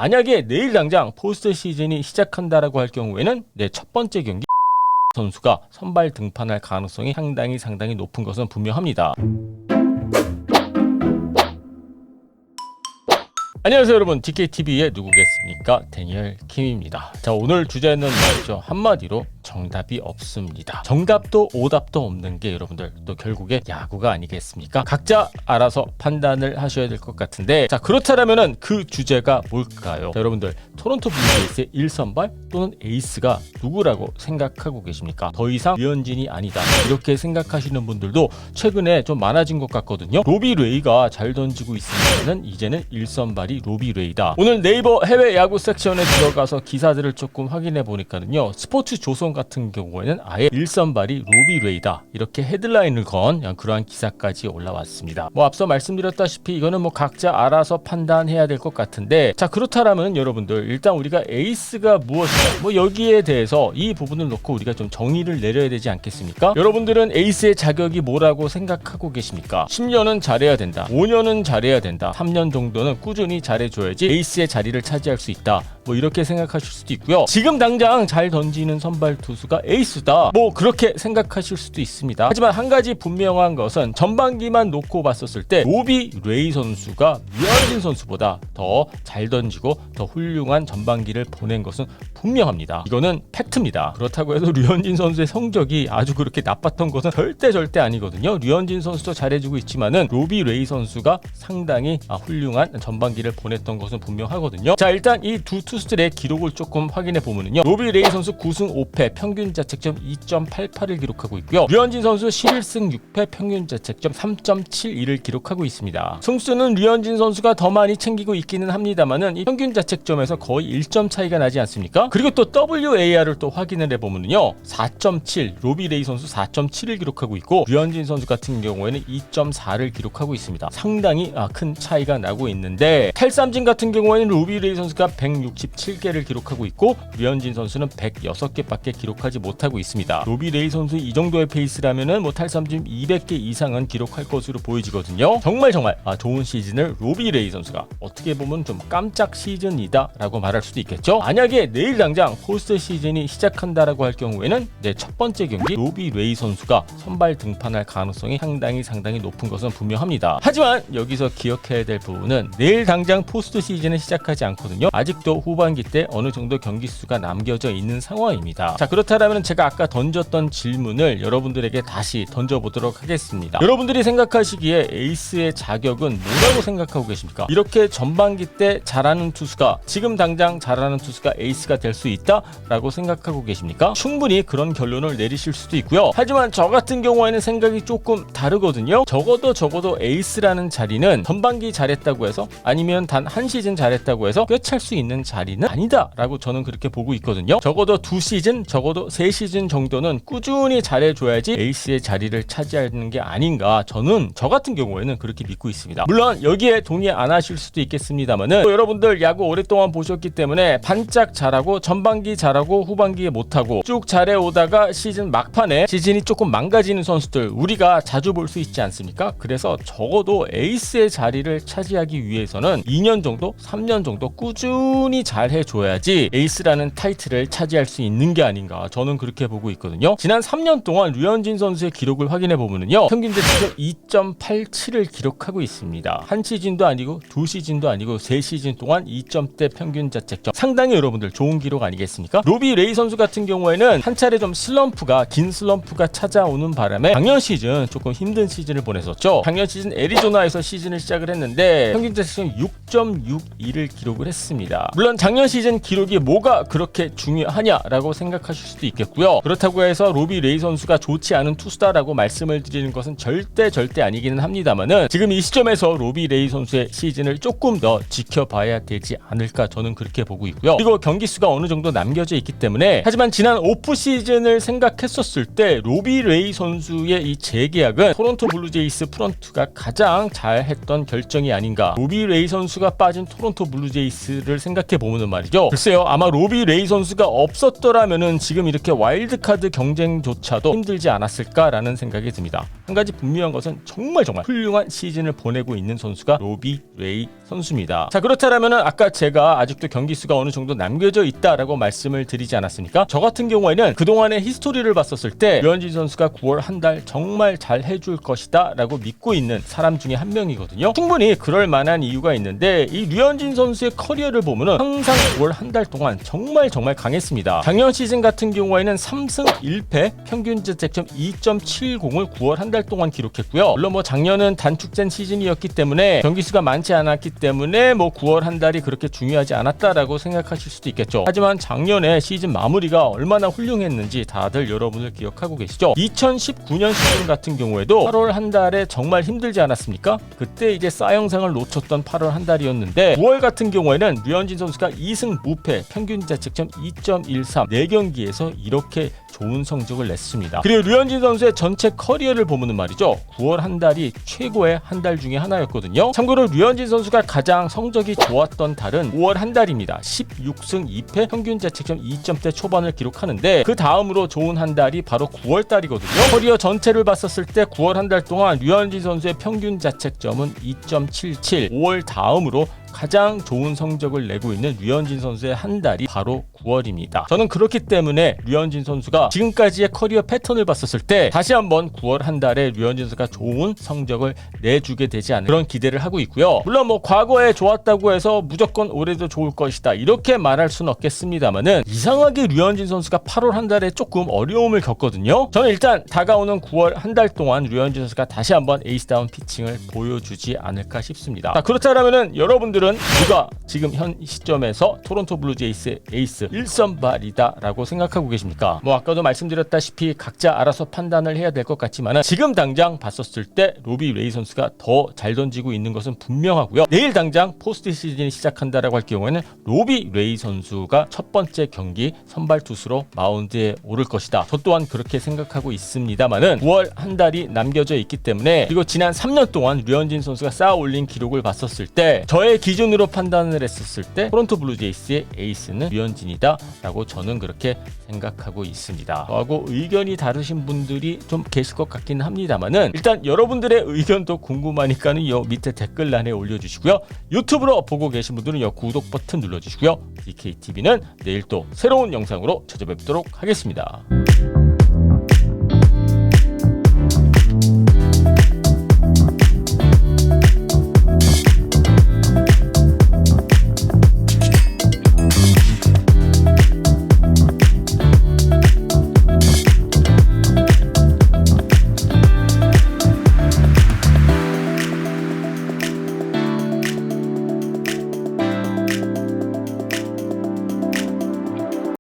만약에 내일 당장 포스트 시즌이 시작한다라고 할 경우에는 첫 번째 경기 선수가 선발 등판할 가능성이 상당히 높은 것은 분명합니다. 안녕하세요 여러분, DKTV의 누구겠습니까? 데니얼 킴입니다. 자, 오늘 주제는 말이죠, 한마디로 정답이 없습니다. 정답도 오답도 없는 게 여러분들 또 결국에 야구가 아니겠습니까? 각자 알아서 판단을 하셔야 될 것 같은데, 자, 그렇다면은 그 주제가 뭘까요? 자, 여러분들 토론토 블루제이스의 1선발 또는 에이스가 누구라고 생각하고 계십니까? 더 이상 류현진이 아니다 이렇게 생각하시는 분들도 최근에 좀 많아진 것 같거든요. 로비 레이가 잘 던지고 있으면 이제는 1선발이 로비 레이다. 오늘 네이버 해외 야구 섹션에 들어가서 기사들을 조금 확인해 보니까는요, 스포츠 조선 같은 경우에는 아예 1선발이 로비 레이다 이렇게 헤드라인을 건 그러한 기사까지 올라왔습니다. 앞서 말씀드렸다시피 이거는 각자 알아서 판단해야 될 것 같은데, 자, 그렇다면 여러분들 일단 우리가 에이스가 무엇이냐 여기에 대해서 이 부분을 놓고 우리가 좀 정의를 내려야 되지 않겠습니까? 여러분들은 에이스의 자격이 뭐라고 생각하고 계십니까? 10년은 잘해야 된다, 5년은 잘해야 된다, 3년 정도는 꾸준히 잘해줘야지 에이스의 자리를 차지할 수 있다, 이렇게 생각하실 수도 있고요. 지금 당장 잘 던지는 선발 투수가 에이스다, 그렇게 생각하실 수도 있습니다. 하지만 한 가지 분명한 것은 전반기만 놓고 봤었을 때 로비 레이 선수가 류현진 선수보다 더 잘 던지고 더 훌륭한 전반기를 보낸 것은 분명합니다. 이거는 팩트입니다. 그렇다고 해서 류현진 선수의 성적이 아주 그렇게 나빴던 것은 절대 아니거든요. 류현진 선수도 잘해주고 있지만은 로비 레이 선수가 상당히 훌륭한 전반기를 보냈던 것은 분명하거든요. 자, 일단 이 두 투수들의 기록을 조금 확인해 보면요, 로비 레이 선수 9승 5패 평균 자책점 2.88을 기록하고 있고요. 류현진 선수 11승 6패 평균 자책점 3.71을 기록하고 있습니다. 승수는 류현진 선수가 더 많이 챙기고 있기는 합니다만은 이 평균 자책점에서 거의 1점 차이가 나지 않습니까? 그리고 또 WAR을 또 확인을 해보면요, 4.7, 로비 레이 선수 4.7을 기록하고 있고 류현진 선수 같은 경우에는 2.4를 기록하고 있습니다. 상당히 큰 차이가 나고 있는데, 탈삼진 같은 경우에는 로비 레이 선수가 167개를 기록하고 있고 류현진 선수는 106개밖에 기록하지 못하고 있습니다. 로비 레이 선수 이 정도의 페이스라면은 탈삼진 200개 이상은 기록할 것으로 보여지거든요. 정말 좋은 시즌을 로비 레이 선수가 어떻게 보면 좀 깜짝 시즌이다 라고 말할 수도 있겠죠. 만약에 내일 당장 포스트 시즌이 시작한다라고 할 경우에는 첫 번째 경기 로비 레이 선수가 선발 등판할 가능성이 상당히 높은 것은 분명합니다. 하지만 여기서 기억해야 될 부분은 내일 당장 포스트 시즌은 시작하지 않거든요. 아직도 후반기 때 어느 정도 경기 수가 남겨져 있는 상황입니다. 자, 그렇다면 제가 아까 던졌던 질문을 여러분들에게 다시 던져보도록 하겠습니다. 여러분들이 생각하시기에 에이스의 자격은 뭐라고 생각하고 계십니까? 이렇게 전반기 때 잘하는 투수가, 지금 당장 잘하는 투수가 에이스가 될 수 있다 라고 생각하고 계십니까? 충분히 그런 결론을 내리실 수도 있고요. 하지만 저 같은 경우에는 생각이 조금 다르거든요. 적어도 에이스라는 자리는 전반기 잘했다고 해서, 아니면 단 한 시즌 잘했다고 해서 꿰찰 수 있는 자리는 아니다 라고 저는 그렇게 보고 있거든요. 적어도 2시즌, 적어도 3시즌 정도는 꾸준히 잘해줘야지 에이스의 자리를 차지하는 게 아닌가, 저는 저 같은 경우에는 그렇게 믿고 있습니다. 물론 여기에 동의 안 하실 수도 있겠습니다만은, 여러분들 야구 오랫동안 보셨기 때문에 반짝 잘하고 전반기 잘하고 후반기에 못하고 쭉 잘해오다가 시즌 막판에 시즌이 조금 망가지는 선수들 우리가 자주 볼 수 있지 않습니까? 그래서 적어도 에이스의 자리를 차지하기 위해서는 2년 정도, 3년 정도 꾸준히 잘 해줘야지 에이스라는 타이틀을 차지할 수 있는 게 아닌가, 저는 그렇게 보고 있거든요. 지난 3년 동안 류현진 선수의 기록을 확인해 보면요, 평균 자책점 2.87을 기록하고 있습니다. 한 시즌도 아니고 2시즌도 아니고 3시즌 동안 2점대 평균 자책점, 상당히 여러분들 좋은 기록 아니겠습니까? 로비 레이 선수 같은 경우에는 한 차례 좀 긴 슬럼프가 찾아오는 바람에 작년 시즌 조금 힘든 시즌을 보냈었죠. 작년 시즌 애리조나에서 시즌을 시작을 했는데 평균 자책점 6.62를 기록을 했습니다. 물론 작년 시즌 기록이 뭐가 그렇게 중요하냐라고 생각하실 수도 있겠고요. 그렇다고 해서 로비 레이 선수가 좋지 않은 투수다라고 말씀을 드리는 것은 절대 아니기는 합니다만은, 지금 이 시점에서 로비 레이 선수의 시즌을 조금 더 지켜봐야 되지 않을까, 저는 그렇게 보고 있고요. 그리고 경기 수가 어느 정도 남겨져 있기 때문에, 하지만 지난 오프 시즌을 생각했었을 때 로비 레이 선수의 이 재계약은 토론토 블루제이스 프런트가 가장 잘했던 결정이 아닌가. 로비 레이 선수가 선수가 빠진 토론토 블루제이스를 생각해 보면 말이죠. 글쎄요, 아마 로비 레이 선수가 없었더라면은 지금 이렇게 와일드카드 경쟁조차도 힘들지 않았을까라는 생각이 듭니다. 한 가지 분명한 것은 정말 훌륭한 시즌을 보내고 있는 선수가 로비 레이 선수입니다. 자, 그렇다면은 아까 제가 아직도 경기 수가 어느 정도 남겨져 있다라고 말씀을 드리지 않았습니까? 저 같은 경우에는 그동안의 히스토리를 봤었을 때 류현진 선수가 9월 한 달 정말 잘 해줄 것이다 라고 믿고 있는 사람 중에 한 명이거든요. 충분히 그럴 만한 이유가 있는데 이 류현진 선수의 커리어를 보면은 항상 9월 한 달 동안 정말 강했습니다. 작년 시즌 같은 경우에는 3승 1패 평균 자책점 2.70을 9월 한 달 동안 기록했고요. 물론 뭐 작년은 단축된 시즌이었기 때문에 경기 수가 많지 않았기 때문에 뭐 9월 한 달이 그렇게 중요하지 않았다라고 생각하실 수도 있겠죠. 하지만 작년에 시즌 마무리가 얼마나 훌륭했는지 다들 여러분들 기억하고 계시죠? 2019년 시즌 같은 경우에도 8월 한 달에 정말 힘들지 않았습니까? 그때 이제 싸영상을 놓쳤던 8월 한 달이었는데 9월 같은 경우에는 류현진 선수가 2승 무패 평균 자책점 2.13 4경기에서 이렇게 좋은 성적을 냈습니다. 그리고 류현진 선수의 전체 커리어를 보면 말이죠. 9월 한 달이 최고의 한 달 중에 하나였거든요. 참고로 류현진 선수가 가장 성적이 좋았던 달은 5월 한 달입니다. 16승 2패 평균 자책점 2점대 초반을 기록하는데 그 다음으로 좋은 한 달이 바로 9월 달이거든요. 커리어 전체를 봤었을 때 9월 한 달 동안 류현진 선수의 평균 자책점은 2.77 5월 다음으로 가장 좋은 성적을 내고 있는 류현진 선수의 한 달이 바로 9월입니다. 저는 그렇기 때문에 류현진 선수가 지금까지의 커리어 패턴을 봤었을 때 다시 한번 9월 한 달에 류현진 선수가 좋은 성적을 내주게 되지 않을까 그런 기대를 하고 있고요. 물론 뭐 과거에 좋았다고 해서 무조건 올해도 좋을 것이다 이렇게 말할 수는 없겠습니다만은 이상하게 류현진 선수가 8월 한 달에 조금 어려움을 겪거든요. 저는 일단 다가오는 9월 한 달 동안 류현진 선수가 다시 한번 에이스다운 피칭을 보여주지 않을까 싶습니다. 자, 그렇다면은 여러분들은 누가 지금 현 시점에서 토론토 블루제이스의 에이스 1선발이다 라고 생각하고 계십니까? 뭐 아까도 말씀드렸다시피 각자 알아서 판단을 해야 될 것 같지만 지금 당장 봤었을 때 로비 레이 선수가 더 잘 던지고 있는 것은 분명하고요. 내일 당장 포스트 시즌이 시작한다라고 할 경우에는 로비 레이 선수가 첫 번째 경기 선발 투수로 마운드에 오를 것이다. 저 또한 그렇게 생각하고 있습니다만은 9월 한 달이 남겨져 있기 때문에 그리고 지난 3년 동안 류현진 선수가 쌓아 올린 기록을 봤었을 때 저의 기준으로 판단을 했었을 때 토론토 블루제이스의 에이스는 류현진이다 라고 저는 그렇게 생각하고 있습니다. 저하고 의견이 다르신 분들이 좀 계실 것 같긴 합니다만은 일단 여러분들의 의견도 궁금하니까는 요 밑에 댓글란에 올려주시고요. 유튜브로 보고 계신 분들은 요 구독 버튼 눌러주시고요. DKTV는 내일 또 새로운 영상으로 찾아뵙도록 하겠습니다.